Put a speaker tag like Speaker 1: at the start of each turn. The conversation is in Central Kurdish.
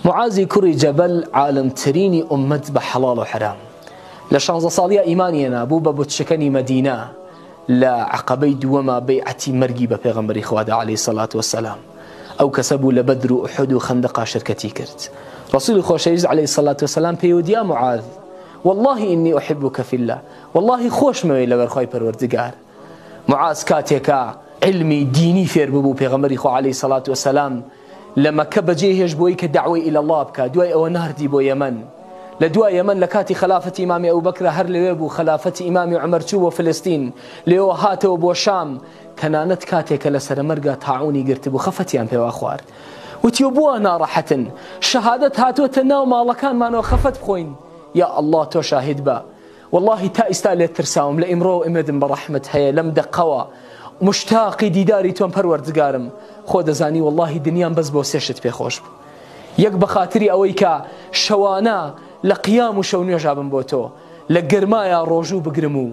Speaker 1: معاذی کوڕی جەبەل عالمترینی ئوممەت بە حەڵاڵ و حرام لە 16 ساڵیە ئیمانیەنا بوو بە بوتشەکەنی مەدینە لە عەقەبەی دووەمە بەیعەتی مەرگی بە پێغەمبەری خوادا عەلەیهی سەڵات وەسەلام. ئەو کەسە بوو لە بەدر و ئوحود و خەندەقا شرکەتی کرد. ڕەسوولی خۆشەویست عەلەیهی سەڵات وەسەلام پێیوتی: یا معاذ، والله إني أحبك في الله، والله خوش موي لبرخوای پەروەردگار. معاذ کاتێکا علمی دینی فێر ببوو پێغەمبەری خوا عەلەیهی سەڵات وەسەلام لە مەکە بەجێهێش بۆی کە دەعوەی ئیلە الله بکات. دوای ئەوە ناردی بۆ یەمەن. لە دوای یەمەن لە کاتی خلافەتی ئیمامی ئەبوبەکر هەر لەوێ بوو، خلافەتی ئیمامی عومەر چوو بۆ فلستین، لێەوە هاتەوە بۆ شام. تەنانەت کاتێکە لە سەرمەرگا تاعونی گرتبوو، خەفەتیان پێوا خوارد. وتی بووە ناڕەحەتن، شەهادەت هاتووەتە ناو ماڵەکانمانەوە خەفەت بخۆین. یا الله تۆ شاهید بە، والله تا ئێستا لێت ترساوم، لە ئیمڕۆ ئمێدم بە ڕەحمت هەیە، لەم دەقەوە مشتاقی دیداری تۆم پەروەردگارم. خۆ دەزانی والله دنیام بەس بۆ سێشت پێخۆش بوو. یەک بە خاتری ئەوەی کە شەوانە لە قیام و شەو نوێژا بم بۆ تۆ، لە گەرمایە ڕۆژوو بگرم و